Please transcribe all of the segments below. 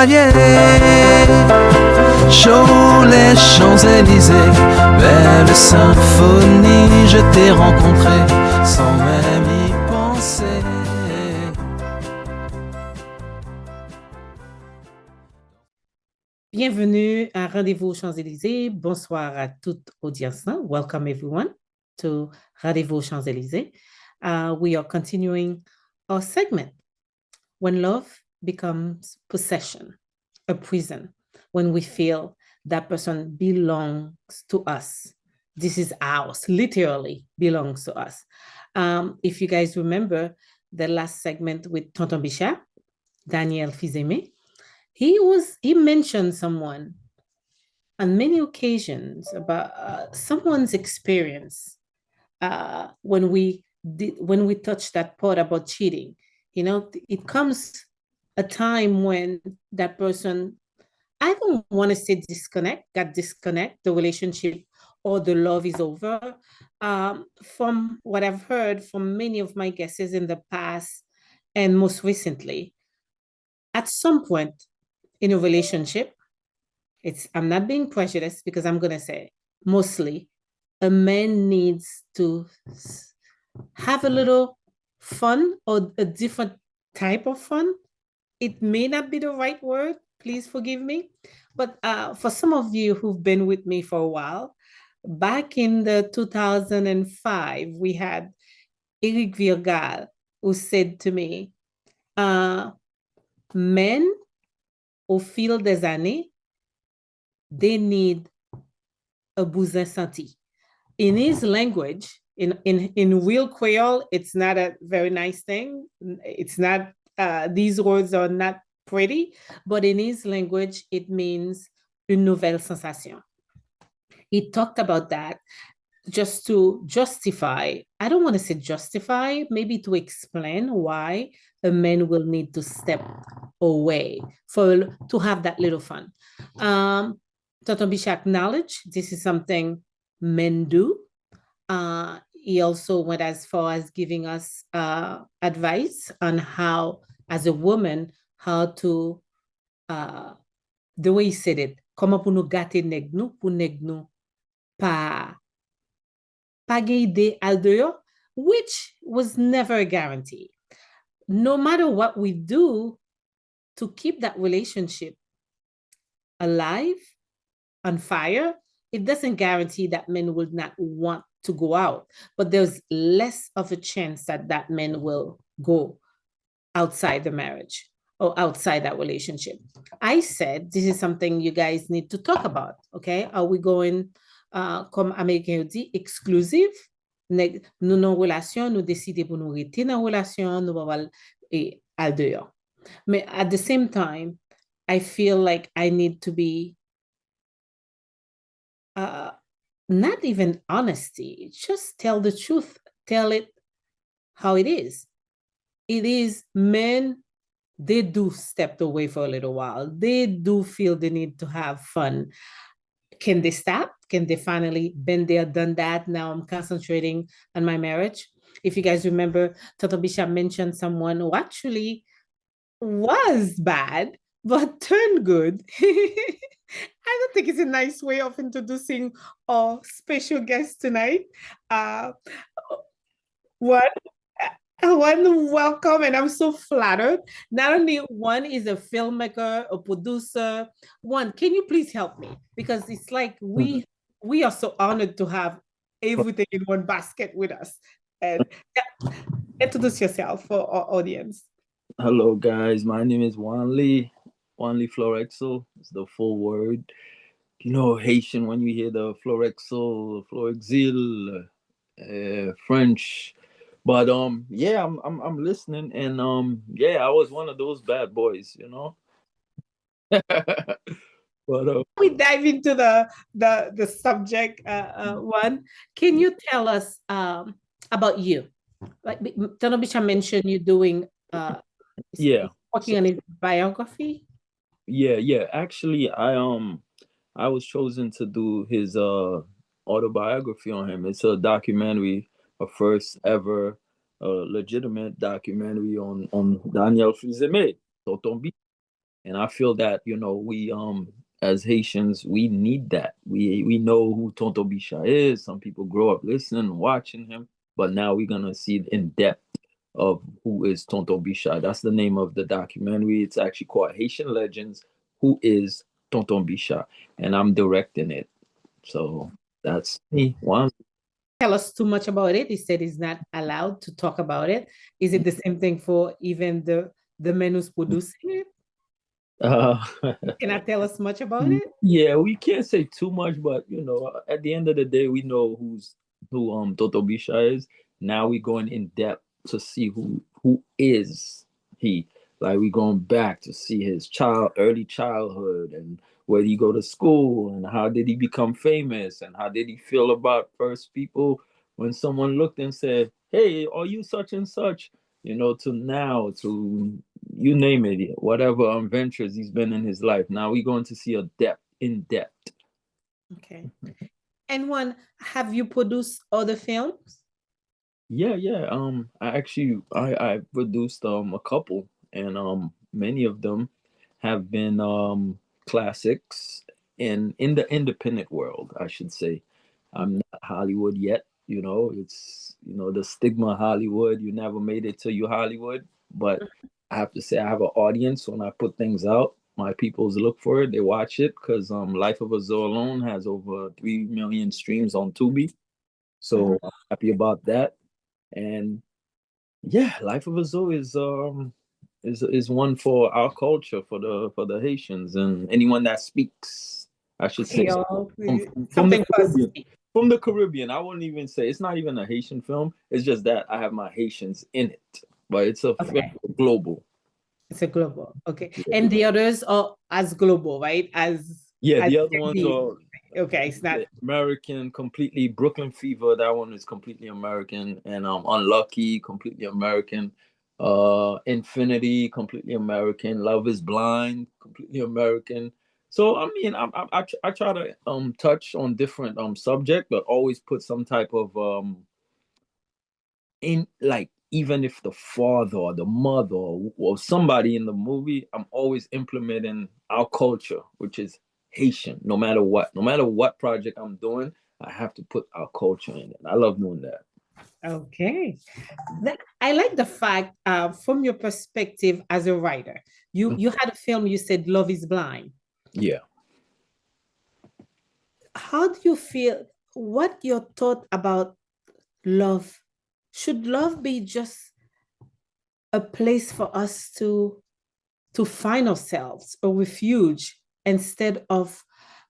voyais. Chaud les Champs-Élysées, belle symphonie, je t'ai rencontré sans même y penser. Bienvenue à Rendez-vous aux Champs-Élysées. Bonsoir à toute audience. Welcome everyone to Rendez-vous aux Champs-Élysées. We are continuing our segment, When Love Becomes Possession, a prison, when we feel that person belongs to us. This is ours, literally belongs to us. If you guys remember the last segment with Tonton Bichat, Daniel Fizeme, he mentioned someone on many occasions about someone's experience when we touched that part about cheating. You know, it comes a time when that person, I don't want to say got disconnect, the relationship or the love is over. From what I've heard from many of my guests in the past and most recently, at some point in a relationship, I'm not being prejudiced because I'm gonna say mostly a man needs to have a little fun or a different type of fun. It may not be the right word, please forgive me. But for some of you who've been with me for a while, back in the 2005, we had Eric Virgal who said to me, men au fil des années, they need a bousin senti. In his language, in real Creole, it's not a very nice thing. It's not, these words are not pretty, but in his language, it means une nouvelle sensation. He talked about that just to justify, I don't want to say justify, maybe to explain why a man will need to step away to have that little fun. Tonton Bichat acknowledged this is something men do. He also went as far as giving us advice on how, as a woman, how to, the way he said it, comment pour nous gâter nèg nou, pour nèg nou pas al dehors, which was never a guarantee. No matter what we do to keep that relationship alive, on fire, it doesn't guarantee that men will not want to go out, but there's less of a chance that that man will go outside the marriage or outside that relationship. I said, this is something you guys need to talk about, okay? Are we going, comme Américain dit, exclusive? Nous non relation, nous décider pour nous rester dans relation, nous va al dehors. Mais at the same time, I feel like I need to be not even honesty, just tell the truth, tell it how it is. It is men, they do step away for a little while. They do feel the need to have fun. Can they stop? Can they finally been there, done that? Now I'm concentrating on my marriage. If you guys remember, Toto Bishop mentioned someone who actually was bad, but turned good. I don't think it's a nice way of introducing our special guest tonight. One, welcome, and I'm so flattered. Not only one is a filmmaker, a producer. One, can you please help me? Because it's like we are so honored to have everything in one basket with us. And introduce yourself for our audience. Hello, guys. My name is Wan Lee. Wan Lee Florexo is the full word. You know, Haitian, when you hear the Florexo, Florexil, French. But yeah, I'm listening, and yeah, I was one of those bad boys, you know. But we dive into the subject, one. Can you tell us about you? Like Tanobisha mentioned, you doing working on his biography. Yeah. Actually, I was chosen to do his autobiography on him. It's a documentary, a first ever legitimate documentary on Daniel Fizeme. And I feel that, we as Haitians, we need that. We know who Tonto Bisha is. Some people grow up listening and watching him, but now we're gonna see in depth of who is Tonto Bisha. That's the name of the documentary. It's actually called Haitian Legends, Who is Tonton Bisha? And I'm directing it. So that's me. One. Tell us too much about it. He said he's not allowed to talk about it. Is it the same thing for even the men who's producing it? Uh, Can I tell us much about it? yeah, we can't say too much, but at the end of the day, we know who Toto Bisha is. Now we're going in depth to see who is he. Like we're going back to see his early childhood and where did he go to school and how did he become famous and how did he feel about first people when someone looked and said, "Hey, are you such and such?" To now to you name it, whatever ventures he's been in his life. Now we're going to see in depth. Okay. And have you produced other films? Yeah. I produced a couple, and many of them have been classics in the independent world, I should say. I'm not Hollywood yet. It's the stigma of Hollywood. You never made it till you Hollywood. But I have to say I have an audience when I put things out. My peoples look for it. They watch it because Life of a Zoo alone has over 3 million streams on Tubi. So I'm happy about that. And yeah, Life of a Zoo is one for our culture, for the Haitians and anyone that speaks. I should say Creole, from the something for us to Caribbean. speak. From the Caribbean, I wouldn't even say it's not even a Haitian film. It's just that I have my Haitians in it, but it's a film Okay. global. It's a global. Okay. Yeah. And the others are as global, right? Yeah, As the other can ones be. are Okay. It's not. American, completely Brooklyn Fever. That one is completely American, and Unlucky, completely American. Infinity, completely American. Love is Blind, completely American. So I mean, I try to touch on different subject, but always put some type of in like even if the father or the mother or somebody in the movie, I'm always implementing our culture, which is Haitian. No matter what project I'm doing, I have to put our culture in it. I love doing that. Okay. I like the fact, from your perspective as a writer, you had a film, you said Love is Blind. Yeah. How do you feel? What your thought about love? Should love be just a place for us to find ourselves, a refuge, instead of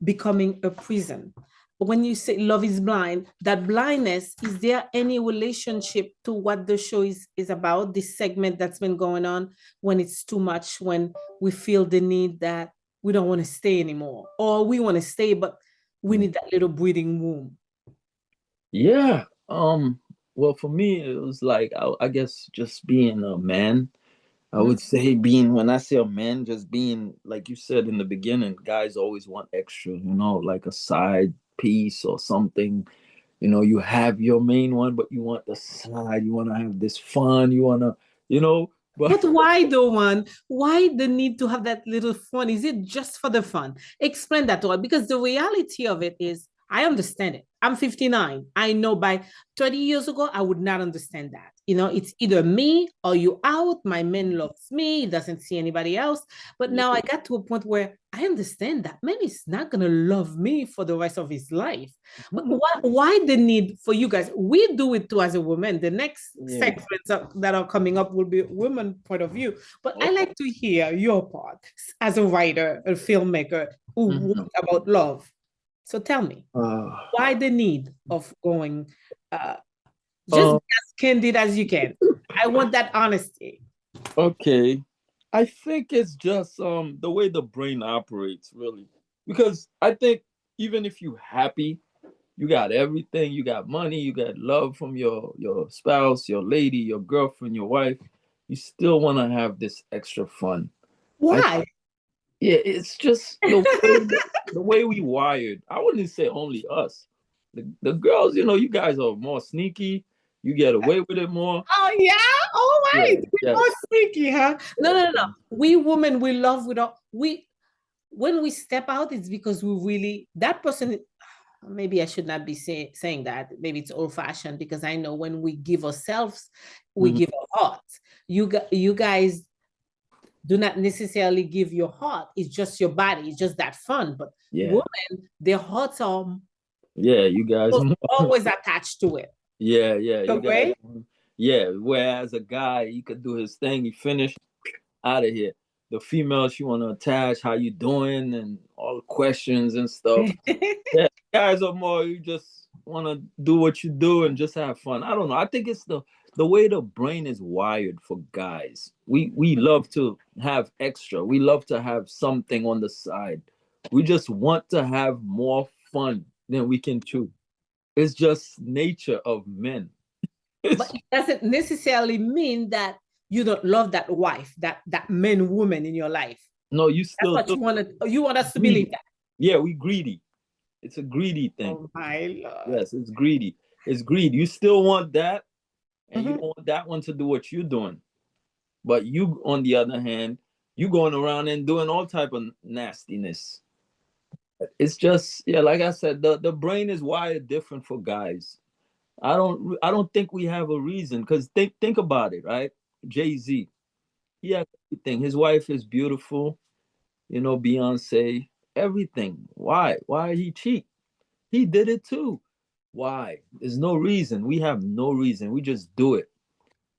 becoming a prison? When you say love is blind, that blindness, is there any relationship to what the show is about, this segment that's been going on, when it's too much, when we feel the need that we don't want to stay anymore, or we want to stay, but we need that little breathing room? Yeah. Well, for me, it was like I guess just being a man. I would say being when I say a man, just being like you said in the beginning, guys always want extra, like a side piece or something. You have your main one, but you want the side. You want to have this fun. You want to, but But why the one? Why the need to have that little fun? Is it just for the fun? Explain that to us, because the reality of it is, I understand it. I'm 59. I know by 30 years ago, I would not understand that. It's either me or you out. My man loves me. He doesn't see anybody else. But now I got to a point where I understand that man is not going to love me for the rest of his life. But why the need for you guys? We do it too as a woman. The next segments that are coming up will be women point of view. But I like to hear your part as a writer, a filmmaker who wrote about love. So tell me, why the need of going just as candid as you can? I want that honesty. okay. I think it's just the way the brain operates, really. Because I think even if you happy, you got everything, you got money, you got love from your spouse, your lady, your girlfriend, your wife, you still want to have this extra fun. Why? Yeah, it's just the way we wired. I wouldn't say only us. The girls, you guys are more sneaky. You get away with it more. Oh yeah. All right. Yeah, We're more sneaky, huh? No. We women, we love without when we step out, it's because we really that person. Maybe I should not be saying that. Maybe it's old fashioned because I know when we give ourselves, we give our heart. You guys do not necessarily give your heart. It's just your body. It's just that fun. But women, their hearts are you guys always attached to it. Yeah, you guys. Yeah, whereas a guy, he could do his thing, he finished, out of here. The female, she want to attach, how you doing, and all the questions and stuff. Yeah, guys are more, you just want to do what you do and just have fun. I don't know. I think it's the way the brain is wired for guys. We love to have extra. We love to have something on the side. We just want to have more fun than we can chew. It's just nature of men. But it doesn't necessarily mean that you don't love that wife, that man, woman in your life. No, you still. That's what you want us to believe that. Yeah, we greedy. It's a greedy thing. Oh my Lord. Yes, it's greedy. It's greed. You still want that, and you don't want that one to do what you're doing. But you, on the other hand, you going around and doing all type of nastiness. It's just, like I said, the brain is wired different for guys. I don't think we have a reason, because think about it, right? Jay-Z, he has everything. His wife is beautiful, Beyonce, everything. Why he cheat? He did it too. Why? There's no reason. We have no reason. We just do it.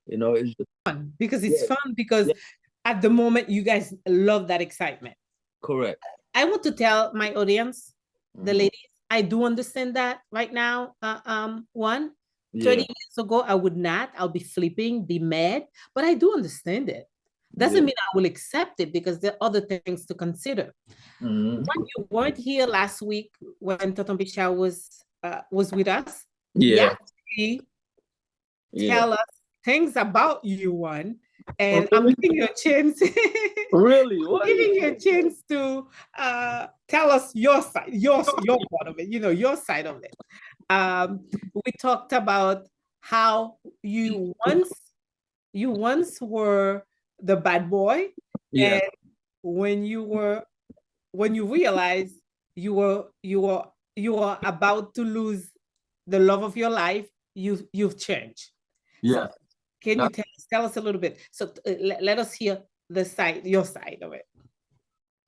It's just fun because it's fun because at the moment you guys love that excitement. Correct. I want to tell my audience, the ladies, I do understand that right now. 30 years ago, I would not. I'll be flipping, be mad, but I do understand it. Doesn't mean I will accept it because there are other things to consider. When you weren't here last week, when Tonton Bichard was with us, tell us things about you, Wan. And I'm giving you a chance. Really? What? Giving you a chance to tell us your side, your part of it, your side of it. We talked about how you once were the bad boy, and when you realized you were about to lose the love of your life, you've changed. Yeah. So, can you tell us a little bit? So let us hear your side of it.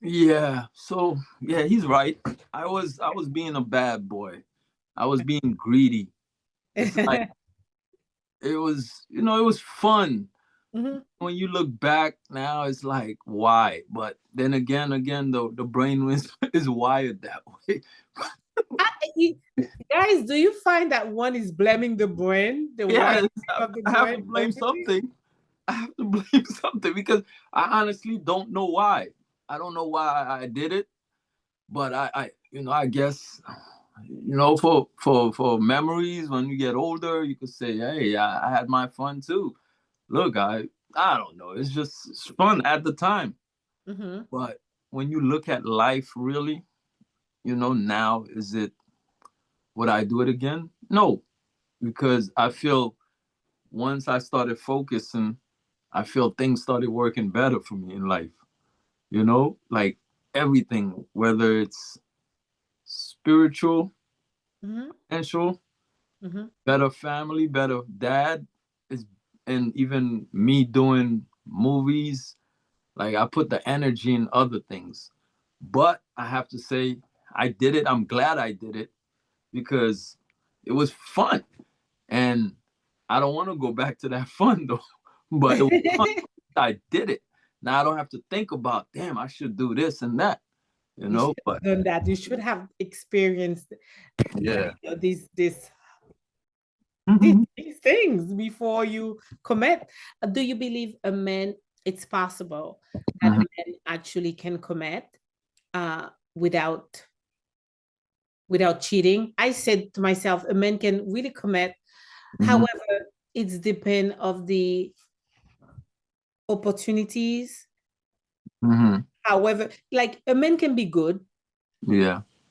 Yeah. So he's right. I was being a bad boy. I was being greedy. It's like it was fun. When you look back now, it's like, why? But then again, the brain is wired that way. Guys, do you find that one is blaming the brain? I have to blame something. I have to blame something because I honestly don't know why. I don't know why I did it, but I guess, for memories, when you get older, you could say, hey, I had my fun too. Look, I don't know. It's fun at the time. But when you look at life really, now, would I do it again? No, because I feel once I started focusing, I feel things started working better for me in life. Like everything, whether it's spiritual, financial, better family, better dad, and even me doing movies. Like I put the energy in other things. But I have to say, I did it. I'm glad I did it because it was fun. And I don't want to go back to that fun though. But it was fun. I did it. Now I don't have to think about, damn, I should do this and that. But done that. You should have experienced these things before you commit. Do you believe it's possible that a man actually can commit without cheating? I said to myself, a man can really commit. However, it's depend of the opportunities. However, like a man can be good,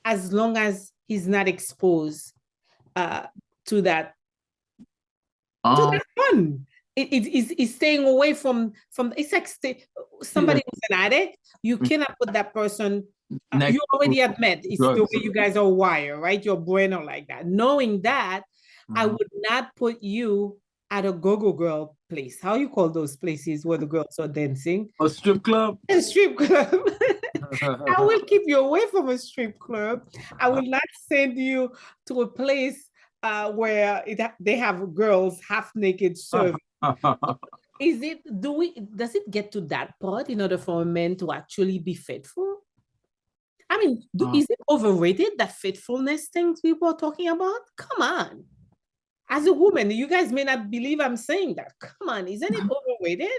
as long as he's not exposed to that So that's fun. It's staying away from it's like somebody who's an addict. You cannot put that person. You already admit it's the way you guys are wired, right? Your brain are like that. Knowing that, I would not put you at a go-go girl place. How you call those places where the girls are dancing? A strip club? A strip club. I will keep you away from a strip club. I will not send you to a place where they have girls half naked serving. Does it get to that part in order for a man to actually be faithful? I mean, is it overrated, that faithfulness things people are talking about? Come on. As a woman, you guys may not believe I'm saying that. Come on, isn't it overrated?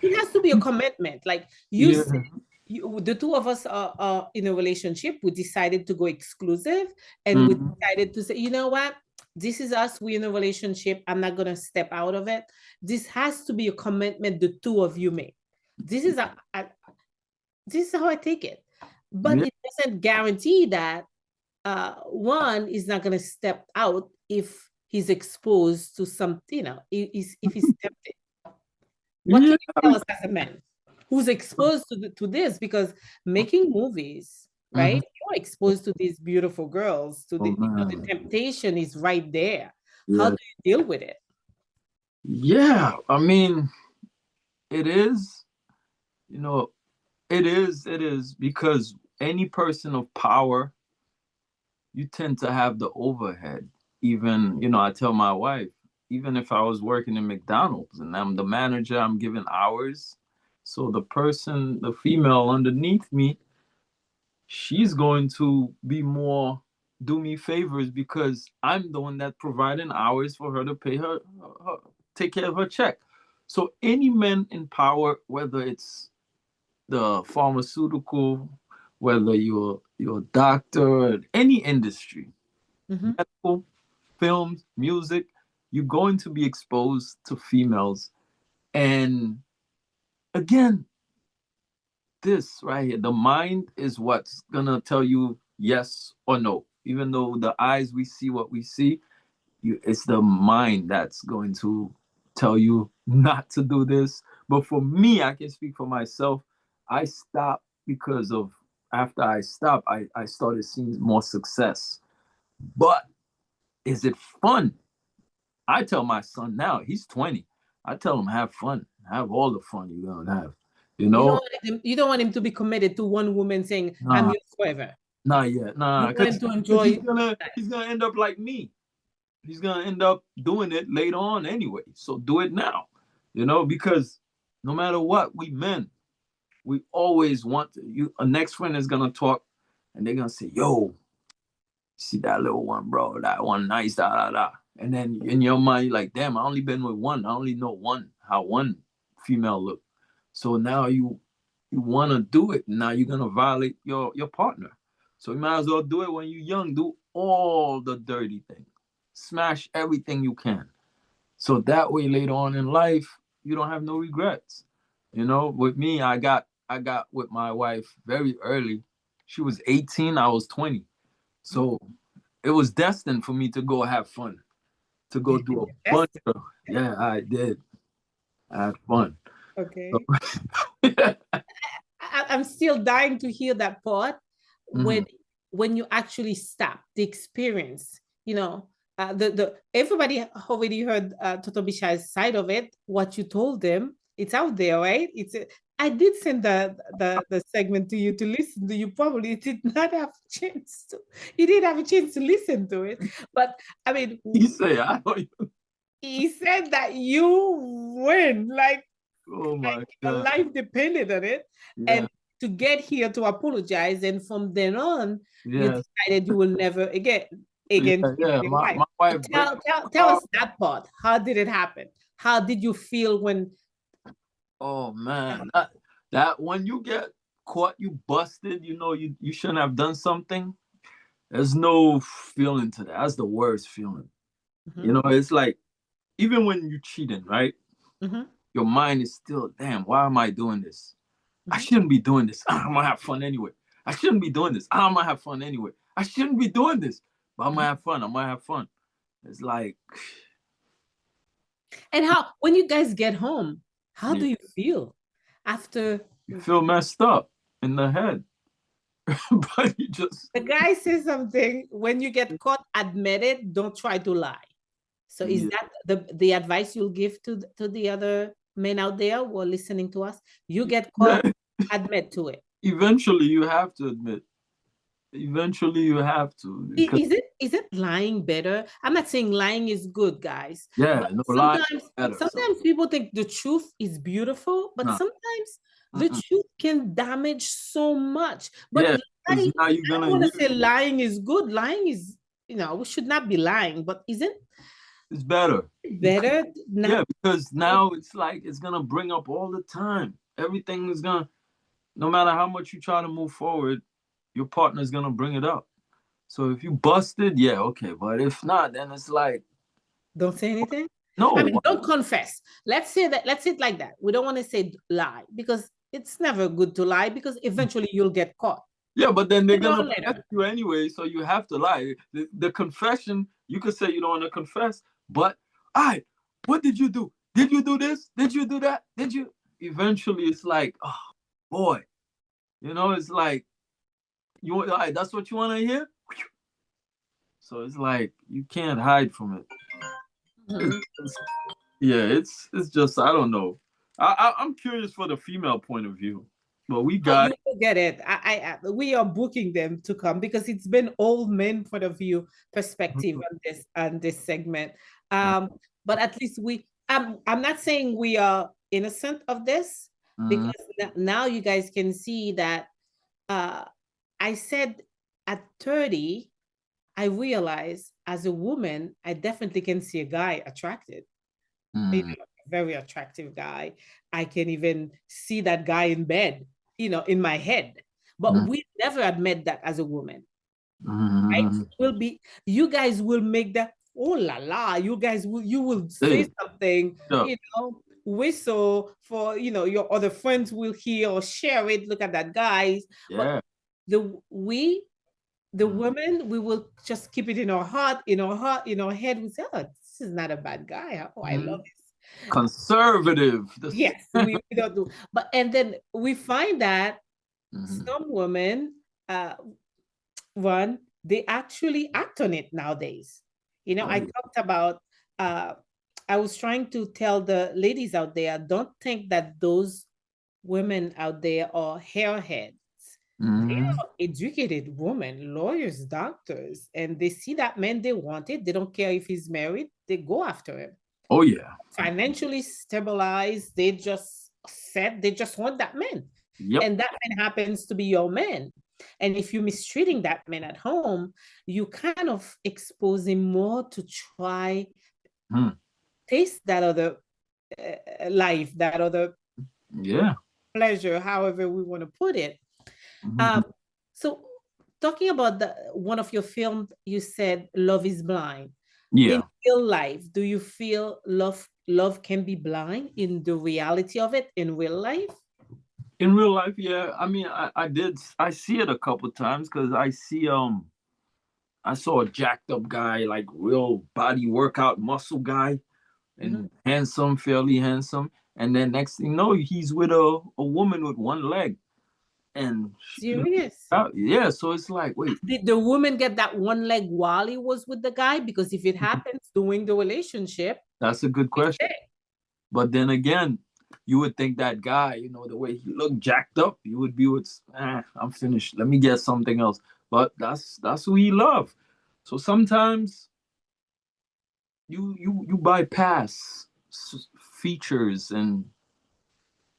It has to be a commitment. Like the two of us are in a relationship. We decided to go exclusive, and we decided to say, you know what? This is us. We're in a relationship. I'm not going to step out of it. This has to be a commitment the two of you make. This is how I take it. But it doesn't guarantee that one is not going to step out if he's exposed to something, if he's tempted. What can you tell us as a man who's exposed to this? Because making movies, right? You're exposed to these beautiful girls, to the temptation is right there. How do you deal with it? Yeah, I mean, it is, it is because any person of power, you tend to have the overhead. Even, I tell my wife, even if I was working in McDonald's and I'm the manager, I'm giving hours. So the female underneath me, she's going to be more do me favors because I'm the one that providing hours for her to pay her take care of her check. So any man in power, whether it's the pharmaceutical, whether you're a doctor, any industry, medical, films, music, you're going to be exposed to females. And again, this right here, the mind is what's gonna tell you yes or no. Even though the eyes, we see what we see, it's the mind that's going to tell you not to do this. But for me, I can speak for myself. I stopped because of after I stopped, I started seeing more success. But is it fun? I tell my son now, he's 20. I tell him, have fun. Have all the fun you're going to have. You don't want him to be committed to one woman saying, I'm yours forever. Not yet. Nah. You want him to enjoy. He's gonna end up like me. He's gonna end up doing it later on anyway. So do it now. Because no matter what, we men, we always want to, a next friend is gonna talk and they're gonna say, yo, see that little one, bro, that one nice, da da da. And then in your mind, you're like, damn, I only been with one. I only know one, how one female look. So now you want to do it. Now you're going to violate your partner. So you might as well do it when you're young. Do all the dirty things. Smash everything you can. So that way later on in life, you don't have no regrets. With me, I got with my wife very early. She was 18, I was 20. So it was destined for me to go have fun. To go do a bunch of, I did. I had fun. Okay. I'm still dying to hear that part when you actually stop the experience. Everybody already heard Toto Bishai's side of it. What you told them, it's out there, right? I did send the segment to you to listen to. You probably did not have a chance to. You didn't have a chance to listen to it, but I mean, he said that you win, like, oh my God, your life depended on it, and to get here to apologize, and from then on, you decided you will never again. My wife. Tell us that part. How did it happen? How did you feel when? Oh man, that when you get caught, you busted. You shouldn't have done something. There's no feeling to that. That's the worst feeling. It's like even when you're cheating, right? Your mind is still, damn, why am I doing this? I shouldn't be doing this. I'm gonna have fun anyway. I shouldn't be doing this. I'm gonna have fun anyway. I shouldn't be doing this, but I'm gonna have fun. I'm gonna have fun. It's like And how, when you guys get home, how do you feel after You feel messed up in the head. But you just, the guy says something? When you get caught, admit it, don't try to lie. So is Yeah. that the advice you'll give to the other men out there who are listening to us? You get caught, Yeah. admit to it. Eventually you have to admit. Eventually you have to. Because, Is it lying better? I'm not saying lying is good, guys. yeah, But no lie better. sometimes people think the truth is beautiful, but Nah. sometimes the truth can damage so much. But Yeah, because lying, now you're I don't gonna want to use say lying is good. Lying is, we should not be lying, but isn't it's better. it better Yeah, not? because now it's like it's gonna bring up all the time. Everything is gonna, no matter how much you try to move forward, your partner's gonna bring it up. So if you busted, yeah, okay. But if not, then it's like, Don't say anything. I no. mean, don't confess. Let's say that. Let's say it like that. We don't want to say lie because it's never good to lie because eventually you'll get caught. Yeah, but then they're Sooner or gonna press later. you anyway, so you have to lie. The confession, you could say you don't want to confess, but I, what did you do? Did you do this? Did you do that? Did you? Eventually, it's like, oh boy, it's like that's what you want to hear. So it's like you can't hide from it. Mhm. Yeah, it's just I don't know. I'm curious for the female point of view, but we Oh, got you will get it. We are booking them to come because it's been all men point of view perspective on this segment. But at least I'm not saying we are innocent of this Mhm. because now you guys can see that I said at 30, I realized as a woman, I definitely can see a guy attracted, Mhm. a very attractive guy. I can even see that guy in bed, in my head. But Mhm. we never admit that as a woman, right? Mhm. You guys will make that, oh la la, you will say Hey, something, yeah, whistle for, your other friends will hear or share it. Look at that, guys. But yeah. the we the women, we will just keep it in our heart, in our head. We say, oh, this is not a bad guy. Oh, I love Mhm. this. Conservative. Yes, we don't do. But and then we find that Mhm. some women, uh, one, they actually act on it nowadays. Oh, I yeah. talked about, uh, I was trying to tell the ladies out there, don't think that those women out there are hairheads. They Mhm. are educated women, lawyers, doctors, and they see that man, they want it. They don't care if he's married, they go after him. Oh yeah. Financially stabilized, they just want that man. Yep. And that man happens to be your man. And if you're mistreating that man at home, you kind of expose him more to try Hmm. taste that other life, that other Yeah. pleasure, however we want to put it. Mhm. Um, so talking about the one of your films, you said Love is Blind. In Yeah. real life, do you feel love can be blind in the reality of it in real life? In real life, yeah. I mean, I see it a couple times because I saw a jacked up guy, like real body workout muscle guy, Mhm. and handsome, fairly handsome. And then next thing you know, he's with a woman with one leg. And Serious? yeah, so it's like, wait, Did the woman get that one leg while he was with the guy? Because if it happens during the relationship, that's a good we question. say, But then again, you would think that guy, the way he looked jacked up, you would be with, I'm finished. Let me get something else. But that's who he loved. So sometimes you bypass features, and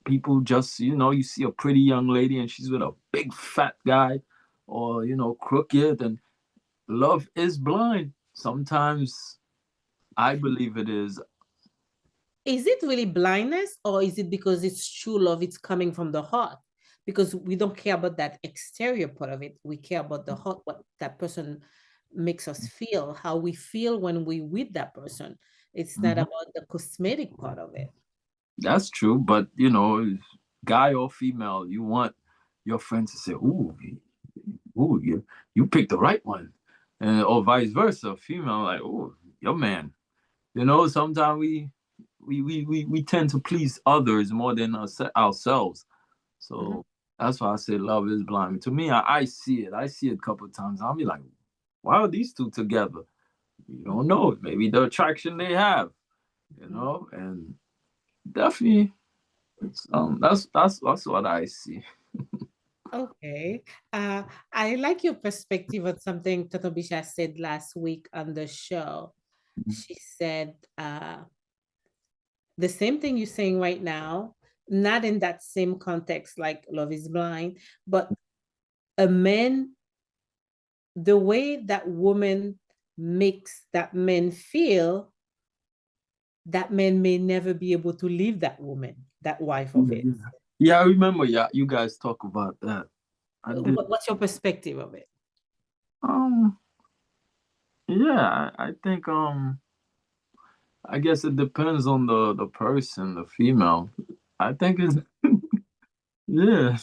people just, you see a pretty young lady and she's with a big fat guy, or crooked, and love is blind. Sometimes I believe it is. is it really blindness or is it because it's true love, it's coming from the heart? Because we don't care about that exterior part of it. We care about the heart, what that person makes us feel, how we feel when we with that person. It's not Mhm. about the cosmetic part of it. That's true, but guy or female, you want your friends to say, "Ooh, ooh, you picked the right one," and or vice versa. Female, like, "Oh, your man." Sometimes we tend to please others more than ourselves. So that's why I say love is blind. To me, I see it. I see it a couple of times. I'll be like, why are these two together? You don't know. Maybe the attraction they have, you know, and definitely, that's what I see. Okay. I like your perspective on something Totobisha said last week on the show. She said the same thing you're saying right now, not in that same context like love is blind, but a man, the way that woman makes that man feel, that man may never be able to leave that woman, that wife of his. Yeah, I remember. Yeah, you guys talk about that. I did. What's your perspective of it? Um, yeah, I think I guess it depends on the person, the female. I think it's yeah.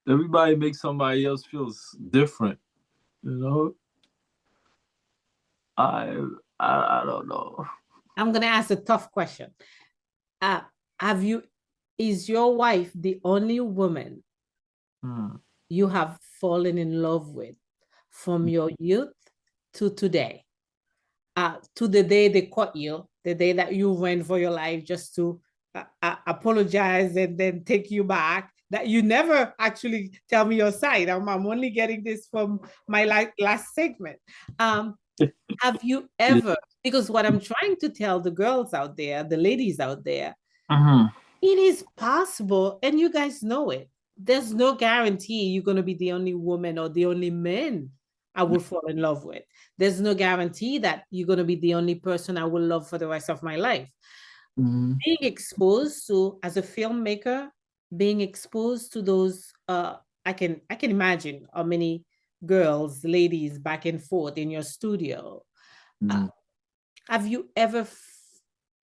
Everybody makes somebody else feels different, you know. I I don't know. I'm gonna ask a tough question. Uh, have you, is your wife the only woman Hmm. you have fallen in love with from your youth to today? To the day they caught you, the day that you ran for your life just to apologize and then take you back, that you never actually tell me your side. I'm only getting this from my last segment. Have you Yeah. ever, because what I'm trying to tell the girls out there, the ladies out there, Mhm. it is possible, and you guys know it. There's no guarantee you're going to be the only woman or the only man I will fall in love with. There's no guarantee that you're going to be the only person I will love for the rest of my life. Mhm. Being exposed to, as a filmmaker, being exposed to those, I can imagine how many girls, ladies back and forth in your studio. Uh, Mhm. have you ever,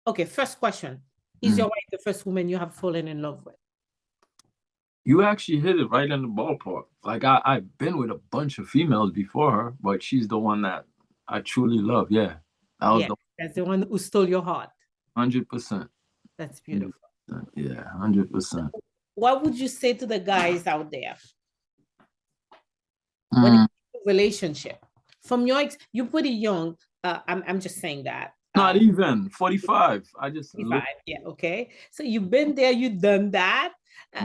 okay, first question. Is Mhm. your wife the first woman you have fallen in love with? You actually hit it right in the ballpark. Like I've been with a bunch of females before her, but she's the one that I truly love. Yeah, that was Yeah, the that's the one who stole your heart. 100%. That's beautiful. 100%. Yeah, 100%. What would you say to the guys out there when it Mm, comes to relationship? From your you're pretty young. I'm just saying that. not even 45. I just 25, look. yeah, okay. So you've been there, you've done that.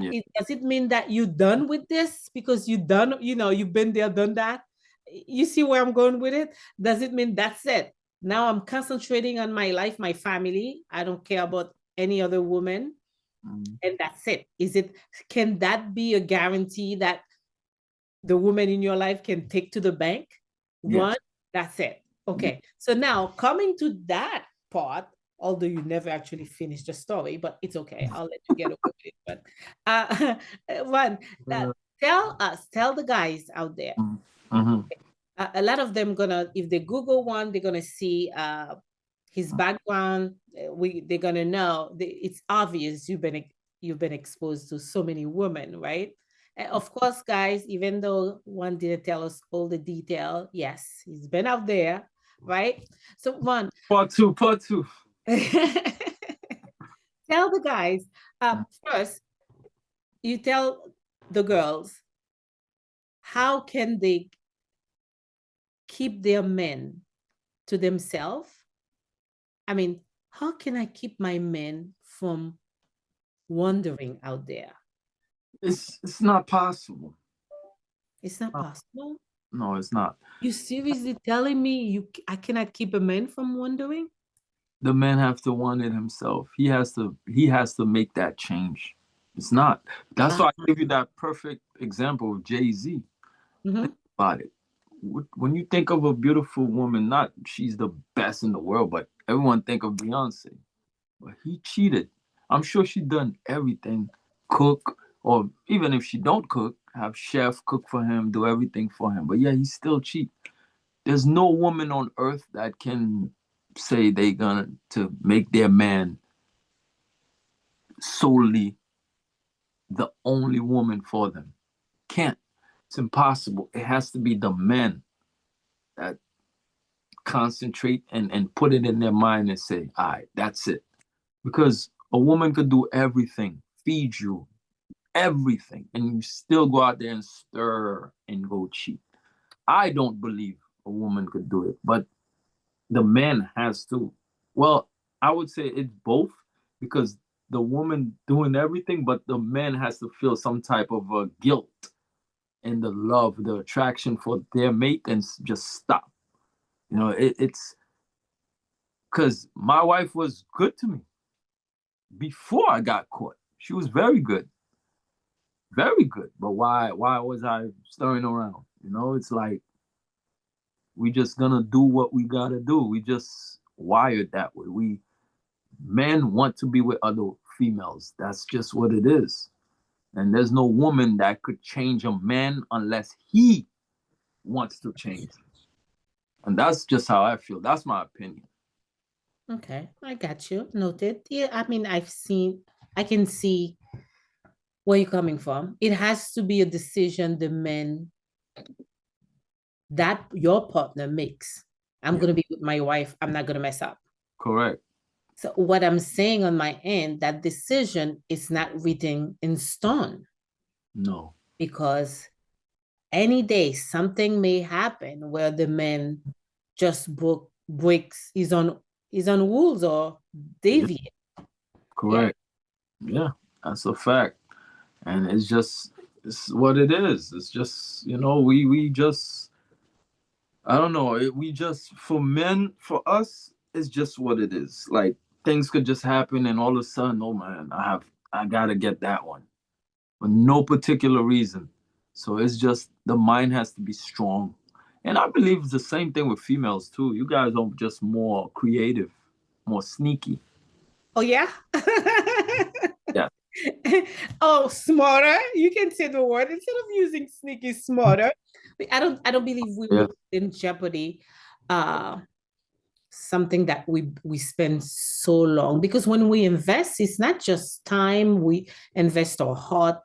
Yeah. Does it mean that you're done with this because you done, you've been there, done that? You see where I'm going with it? Does it mean that's it? Now I'm concentrating on my life, my family. I don't care about any other woman, Mm, and that's it. Can that be a guarantee that the woman in your life can take to the bank? yes. One, that's it. Yeah. Okay. So now coming to that part, although you never actually finished the story, but it's okay. I'll let you get away with it. But one, Uh, tell the guys out there. mhm. A lot of them gonna, if they Google one, they're gonna see his background. They're gonna know. It's obvious you've been exposed to so many women, right? And of course, guys, even though one didn't tell us all the detail, yes, he's been out there, right? So one, Part two. Part two. tell the guys. First, you tell the girls how can they keep their men to themselves. I mean, how can I keep my men from wandering out there? It's not possible. It's not No, possible. no, it's not. You seriously telling me I cannot keep a man from wandering? The man have to want it himself. He has to make that change. It's not. That's why I give you that perfect example of Jay-Z. Think Mhm. about it. When you think of a beautiful woman, not she's the best in the world, but everyone think of Beyonce. But he cheated. I'm sure she done everything, cook, or even if she don't cook, have chef cook for him, do everything for him. But yeah, he still cheat. There's no woman on earth that can say they gonna to make their man solely the only woman for them. Can't. It's impossible. It has to be the men that concentrate and put it in their mind and say, all right, that's it. Because a woman could do everything, feed you, everything, and you still go out there and stir and go cheat. I don't believe a woman could do it, but the man has to. Well, I would say it's both, because the woman doing everything, but the man has to feel some type of guilt and the love, the attraction for their mate, and just stop. It's because my wife was good to me before I got caught. She was very good, very good. But why was I stirring around? It's like we just gonna do what we gotta do. We just wired that way. We Men want to be with other females. That's just what it is. And there's no woman that could change a man unless he wants to change. And that's just how I feel. That's my opinion. Okay, I got you. Noted. Yeah, I mean, I can see where you're coming from. It has to be a decision the man that your partner makes. I'm going to be with my wife. I'm not going to mess up. Correct. So what I'm saying on my end, that decision is not written in stone. No. Because any day something may happen where the man just breaks his own rules or deviate. Correct. Yeah, that's a fact. And it's what it is. It's just, we just, I don't know. We just, for men, for us, it's just what it is. Like, things could just happen and all of a sudden, oh man, I gotta get that one for no particular reason. So it's just the mind has to be strong. And I believe it's the same thing with females too. You guys are just more creative, more sneaky. Oh yeah? Yeah. Oh, smarter. You can say the word instead of using sneaky, smarter. I don't believe we would put in jeopardy something that we spend so long, because when we invest, it's not just time. We invest our heart,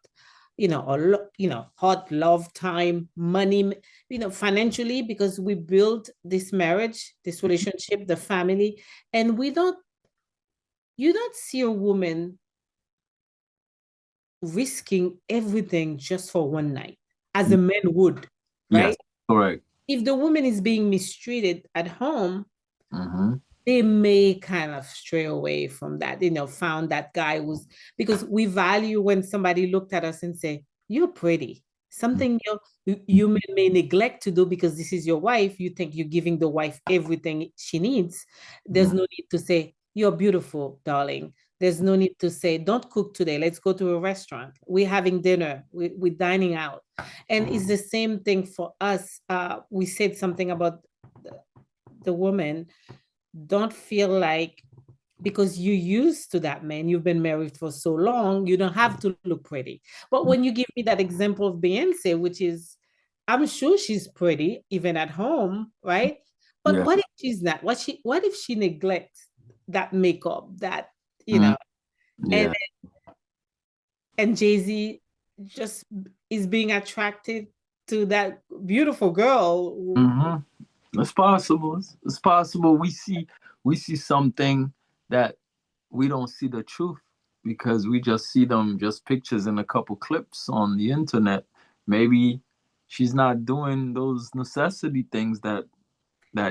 heart, love, time, money, financially, because we build this marriage, this relationship, the family, and you don't see a woman risking everything just for one night, as a man would, right? Yes, correct. If the woman is being mistreated at home, Mm-hmm. they may kind of stray away from that, found that guy because we value when somebody looked at us and say, you're pretty. Something you may neglect to do because this is your wife. You think you're giving the wife everything she needs. There's no need to say, you're beautiful, darling. There's no need to say, don't cook today. Let's go to a restaurant. We're having dinner. We're dining out. And it's the same thing for us. We said something about the woman. Don't feel like because you're used to that man, you've been married for so long, you don't have to look pretty. But when you give me that example of Beyonce, which is, I'm sure she's pretty even at home, right? But what if she's not? What if she neglects that makeup, that, Yeah. and Jay-Z just is being attracted to that beautiful girl. Mm-hmm. It's possible. It's possible. We see something that we don't see the truth, because we just see them just pictures and a couple clips on the internet. Maybe she's not doing those necessity things that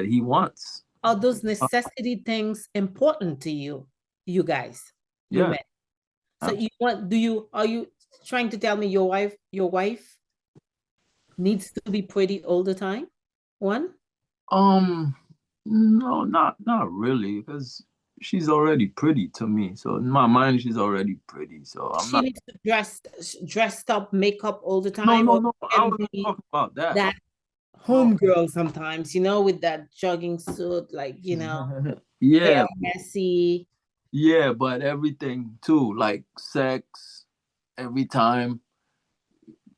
he wants. Are those necessity things important to you guys, you Yeah. men? So are you trying to tell me your wife needs to be pretty all the time? One? No, not really, because she's already pretty to me. So in my mind, she's already pretty. So I'm She not. needs to dressed up, makeup all the No, time, no, or no. I can wasn't be talking about that. that No. homegirl sometimes, with that jogging suit, like, Yeah, hair messy. yeah, but everything too, like sex, every time,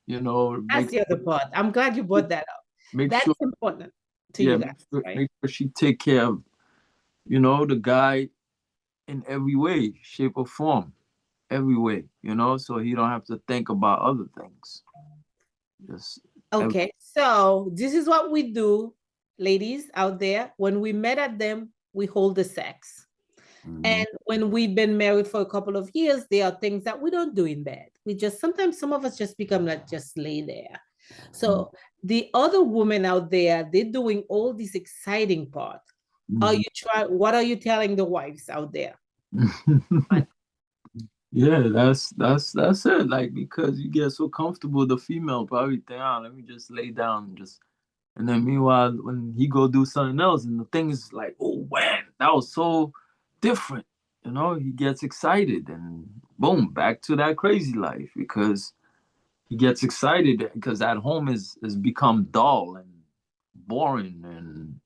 That's the other part. I'm glad you brought that up. make That's sure, important to yeah, you guys, right? make sure she take care of, the guy in every way, shape or form, every way, so he don't have to think about other things. Just Okay, so this is what we do, ladies out there. When we met at them, we hold the sex. And when we've been married for a couple of years, there are things that we don't do in bed. We just sometimes some of us just become like just lay there. So the other women out there, they're doing all this exciting part. Are you what are you telling the wives out there? Yeah, that's it. Like, because you get so comfortable, the female probably think, ah, let me just lay down and just, and then meanwhile when he go do something else and the thing is like, oh man, that was so different. He gets excited and boom, back to that crazy life because he gets excited because at home is become dull and boring and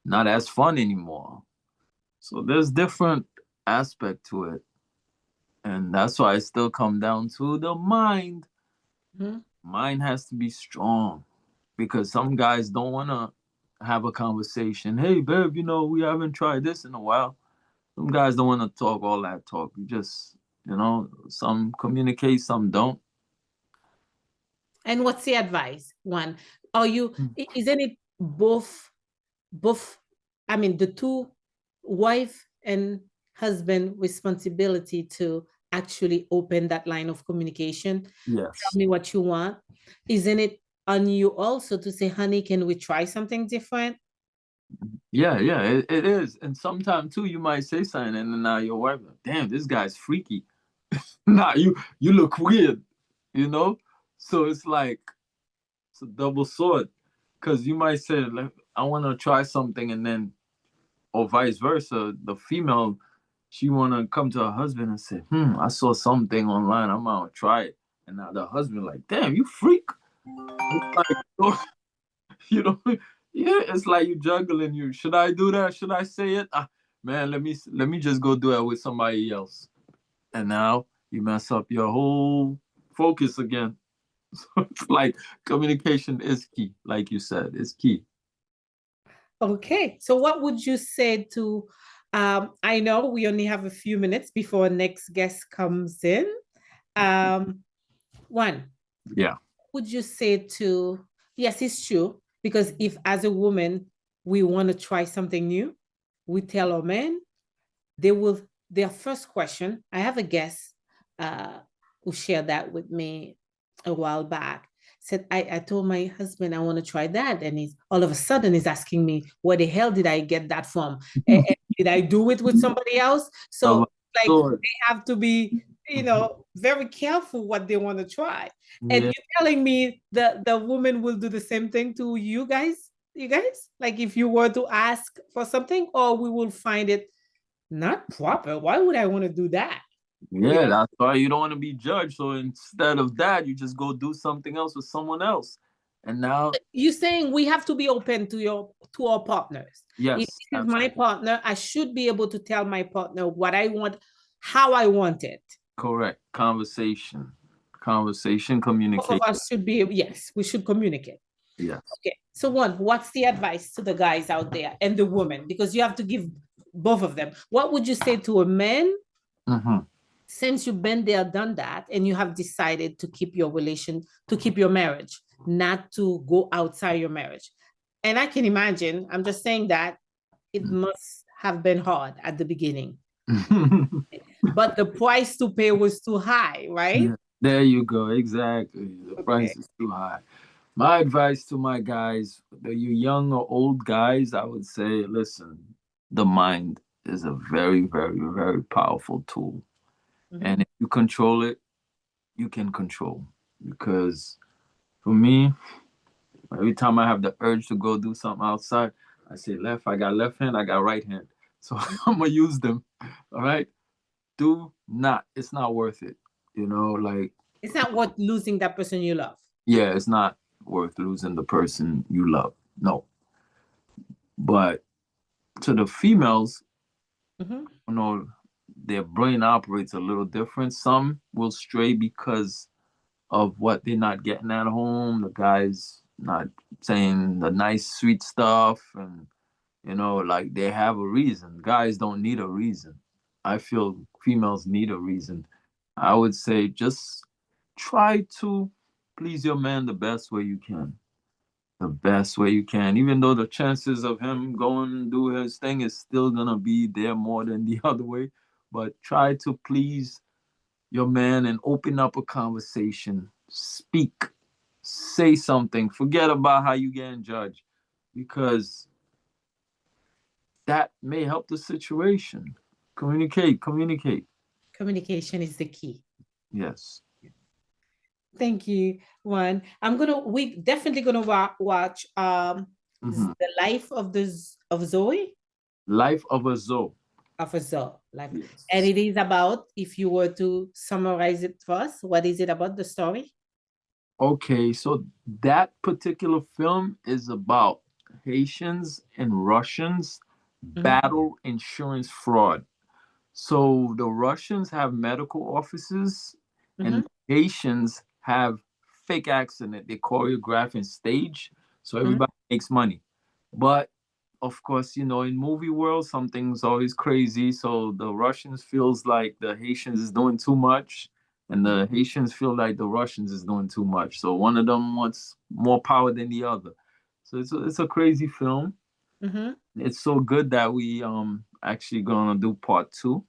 not as fun anymore. So there's different aspect to it. And that's why it still come down to the mind. Mind has to be strong because some guys don't want to have a conversation. Hey, babe, we haven't tried this in a while. Some guys don't want to talk all that talk. You just, some communicate, some don't. And what's the advice? One, isn't it both, I mean, the two wife and husband responsibility to actually open that line of communication? Yes. Tell me what you want. Isn't it on you also to say, honey, can we try something different? Yeah, it is. And sometimes too, you might say something, and then now your wife, like, damn, this guy's freaky. Nah, you look weird, So it's like it's a double sword, because you might say, like, I want to try something, and then, or vice versa, the female, she want to come to her husband and say, I saw something online, I'm gonna try it, and now the husband like, damn, you freak. It's like, you know, yeah, it's like you juggling. You should I do that? Should I say it? Man, let me just go do it with somebody else. And now you mess up your whole focus again. So it's like communication is key, like you said, it's key. Okay, so what would you say to? I know we only have a few minutes before next guest comes in. One, Yeah. would you say to? Yes, it's true, because if as a woman we want to try something new, we tell our men, they will. Their first question. I have a guest who shared that with me a while back. Said, I told my husband I want to try that, and he's all of a sudden he's asking me, where the hell did I get that from? And did I do it with somebody else? So like they have to be, very careful what they want to try. And Yeah. you're telling me the woman will do the same thing to you guys? You guys, like if you were to ask for something, or we will find it not proper. Why would I want to do that? Yeah, that's why you don't want to be judged. So instead of that, you just go do something else with someone else. And now you're saying we have to be open to our partners. yes, If this is my partner, I should be able to tell my partner what I want, how I want it. correct. Conversation, communication. Both of us should be, yes, we should communicate. Yes. Okay. So what's the advice to the guys out there and the women? Because you have to give both of them. What would you say to a man? Since you've been there, done that, and you have decided to keep your marriage, not to go outside your marriage. And I can imagine, I'm just saying that it must have been hard at the beginning. But the price to pay was too high, right? Yeah, there you go. Exactly. The price is too high. My advice to my guys, whether you young or old guys, I would say, listen, the mind is a very, very, very powerful tool. And if you control it, you can control. Because for me, every time I have the urge to go do something outside, I say left, I got left hand, I got right hand. So I'm going to use them. All right. Do not, it's not worth it. Like, it's not worth losing that person you love. Yeah, it's not worth losing the person you love. No. But to the females, their brain operates a little different. Some will stray because of what they're not getting at home. The guy's not saying the nice, sweet stuff. And, like they have a reason. Guys don't need a reason. I feel females need a reason. I would say just try to please your man the best way you can. the best way you can. Even though the chances of him going and do his thing is still gonna be there more than the other way, but try to please your man and open up a conversation. Speak, say something. Forget about how you getting judged, because that may help the situation. Communicate, communicate. Communication is the key. Yes. Thank you, Juan. We definitely gonna watch the life of Zoe. Life of a Zoe. Of a Zoe. Life. Yes. And it is about, if you were to summarize it for us, what is it about, the story? Okay, so that particular film is about Haitians and Russians battle insurance fraud. So the Russians have medical offices and Haitians have fake accident. They choreograph and stage, so everybody makes money. But of course, you know, in movie world, something's always crazy. So the Russians feels like the Haitians is doing too much, and the Haitians feel like the Russians is doing too much. So one of them wants more power than the other. So it's a crazy film. It's so good that we actually gonna do part 2.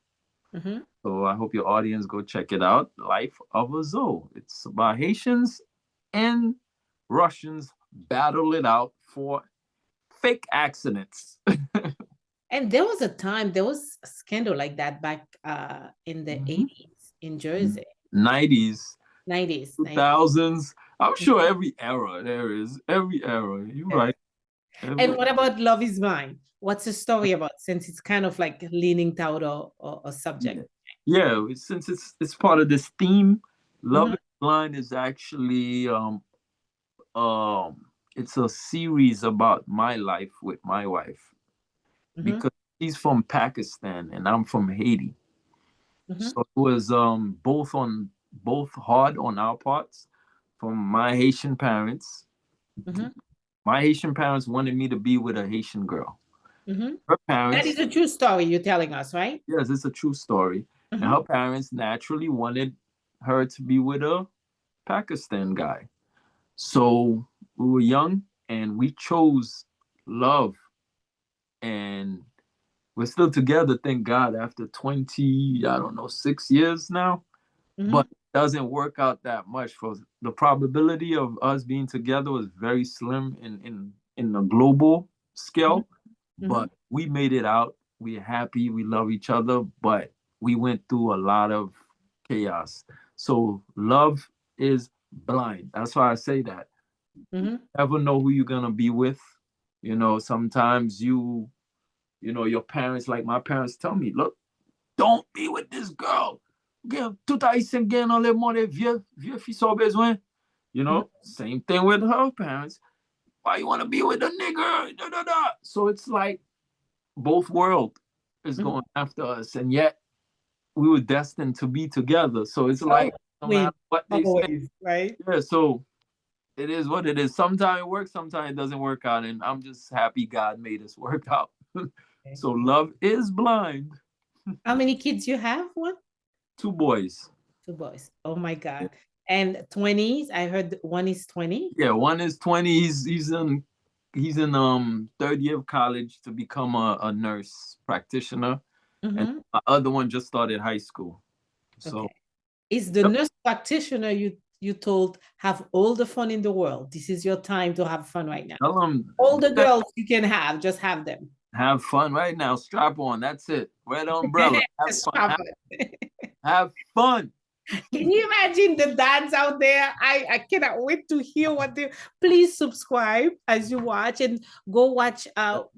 So I hope your audience go check it out. Life of a Zoe. It's about Haitians and Russians battle it out for fake accidents. And there was a scandal like that back in the 80s in Jersey. 90s, 90s, 2000s. I'm sure every era there is. Every era. You're right. And what about Love Is Blind? What's the story about, since it's kind of like leaning toward a subject? Yeah, since it's part of this theme, Love Is Blind is actually it's a series about my life with my wife, because she's from Pakistan and I'm from Haiti. So it was both hard on our parts from my Haitian parents. My Haitian parents wanted me to be with a Haitian girl. Her parents. That is a true story you're telling us, right? Yes, it's a true story. And her parents naturally wanted her to be with a Pakistan guy. So we were young and we chose love. And we're still together, thank God, after 20, I don't know, 6 years now. But it doesn't work out that much. For the probability of us being together was very slim in the global scale. But we made it out. We're happy. We love each other. But we went through a lot of chaos. So love is blind. That's why I say that. You never know who you're gonna be with. You know, sometimes you know, your parents, like my parents, tell me, look, don't be with this girl. Tout haïtien gagne dans le monde, vieux fils au besoin. You know, same thing with her parents. Why you want to be with a nigger? Da, da, da. So it's like both world is going after us, and yet we were destined to be together. So it's like no matter what they say, right? Yeah, so it is what it is. Sometimes it works, sometimes it doesn't work out, and I'm just happy God made us work out. So love is blind. How many kids you have? One? 2 boys. 2 boys. Oh my God. And 20s, I heard one is 20. Yeah, one is 20. He's in 3rd year of college to become a nurse practitioner. And my other one just started high school. So is the nurse practitioner you told, have all the fun in the world. This is your time to have fun right now. Tell them, all the girls you can have, just have them. Have fun right now. Strap on. That's it. Wear the umbrella. Have fun. Have fun. Can you imagine the dads out there? I cannot wait to hear what they. Please subscribe as you watch, and go watch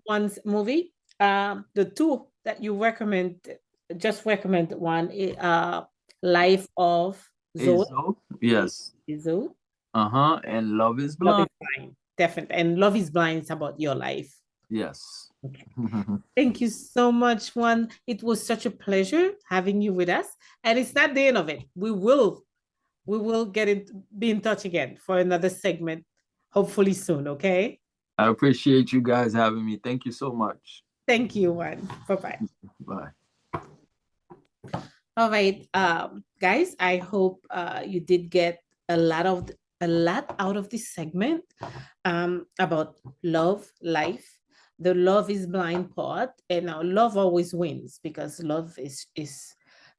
Wan's movie. The 2 that you recommend, just recommend one. Life of Zoe. Yes. Zoe. And Love is Blind. Love is Blind. Definitely. And Love is Blind is about your life. Yes. Okay. Thank you so much, Wan. It was such a pleasure having you with us. And it's not the end of it. We will be in touch again for another segment, hopefully soon, okay? I appreciate you guys having me. Thank you so much. Thank you, Wan. Bye-bye. Bye. All right, guys, I hope you did get a lot of a lot out of this segment about love, life, the love is blind part, and now love always wins because love is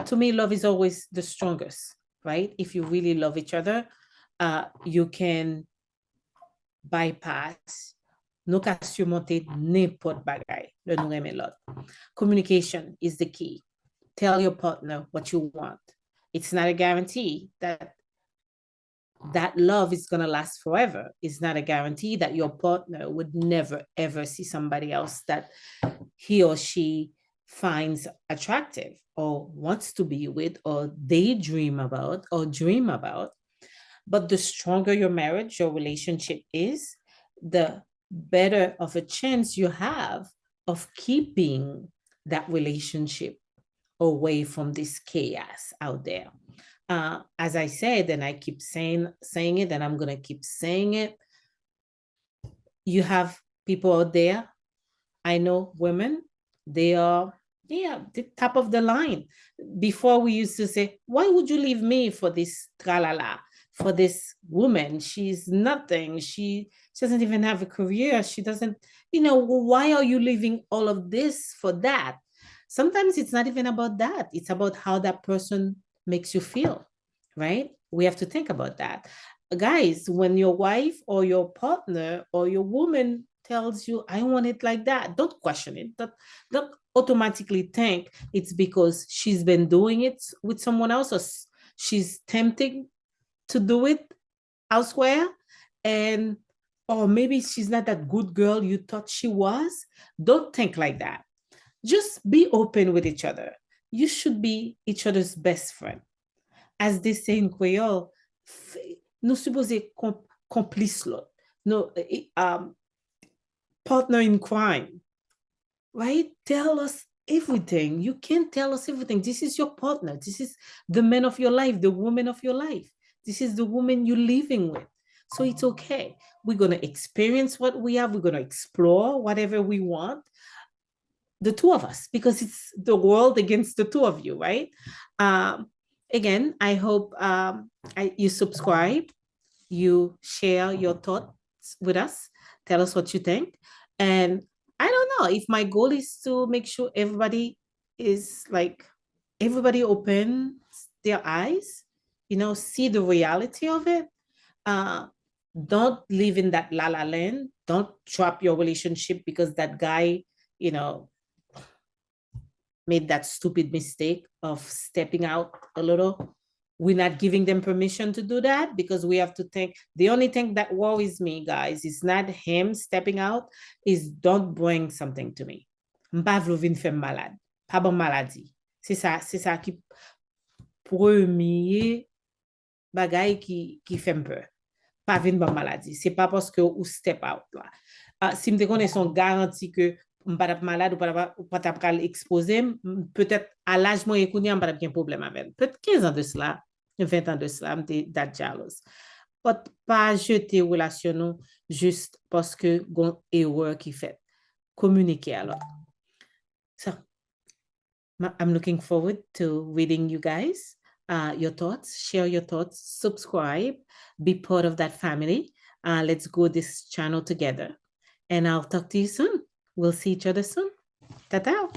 to me, love is always the strongest, right? If you really love each other, you can bypass, nous ka surmonter n'importe bagay, le nou reme l'autre. Communication is the key. Tell your partner what you want. It's not a guarantee that love is going to last forever. It's not a guarantee that your partner would never, ever see somebody else that he or she finds attractive or wants to be with or daydream about or dream about. But the stronger your marriage, your relationship is, the better of a chance you have of keeping that relationship away from this chaos out there. As I said, and I keep saying it, and I'm going to keep saying it, you have people out there, I know women, they are the top of the line. Before we used to say, why would you leave me for this tralala, for this woman? She's nothing. She doesn't even have a career. She doesn't, why are you leaving all of this for that? Sometimes it's not even about that. It's about how that person makes you feel, right? We have to think about that. Guys, when your wife or your partner or your woman tells you, I want it like that, don't question it. Don't automatically think it's because she's been doing it with someone else or she's tempting to do it elsewhere, or maybe she's not that good girl you thought she was. Don't think like that. Just be open with each other. You should be each other's best friend. As they say in Creole, nous supposons complice l'autre. No, partner in crime, right? Tell us everything. You can tell us everything. This is your partner. This is the man of your life, the woman of your life. This is the woman you're living with. So it's okay. We're going to experience what we have. We're going to explore whatever we want. The two of us, because it's the world against the two of you, right? Again, I hope you subscribe, you share your thoughts with us, tell us what you think. And I don't know if my goal is to make sure everybody opens their eyes, see the reality of it. Don't live in that la la land. Don't drop your relationship because that guy, made that stupid mistake of stepping out a little. We're not giving them permission to do that because we have to think. The only thing that worries me, guys, is not him stepping out, is don't bring something to me. M'pa vle vin fè malade, pas bon maladie. C'est ça qui premier bagay qui fait peur. Pas vin bon maladie. C'est pas parce que ou step out là. Si m'te connais son garantie que m'pa malade ou pas t'a exposer, peut-être à l'âge moi écouni m'pa bien problème avec. Peut-être 15 ans de cela, 20 ans de cela, m'te that jealous. Pas jeter relation juste parce que gon erreur qui fait. Communiquer alors. So, I'm looking forward to reading you guys, your thoughts, share your thoughts, subscribe, be part of that family. Let's go this channel together. And I'll talk to you soon. We'll see each other soon. Ta-ta.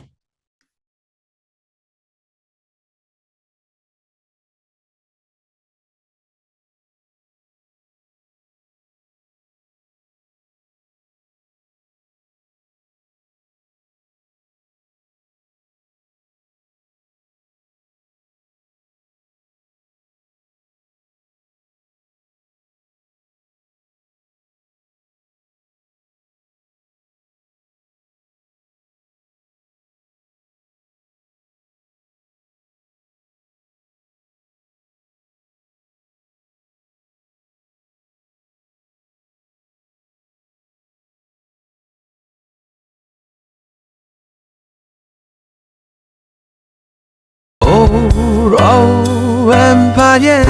Oh, Empire,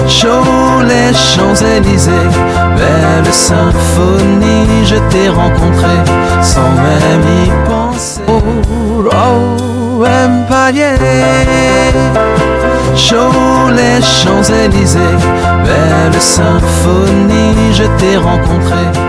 chaud les Champs-Élysées, belle symphonie, je t'ai rencontré sans même y penser. Oh, Empire, chaud les Champs-Élysées, belle symphonie, je t'ai rencontré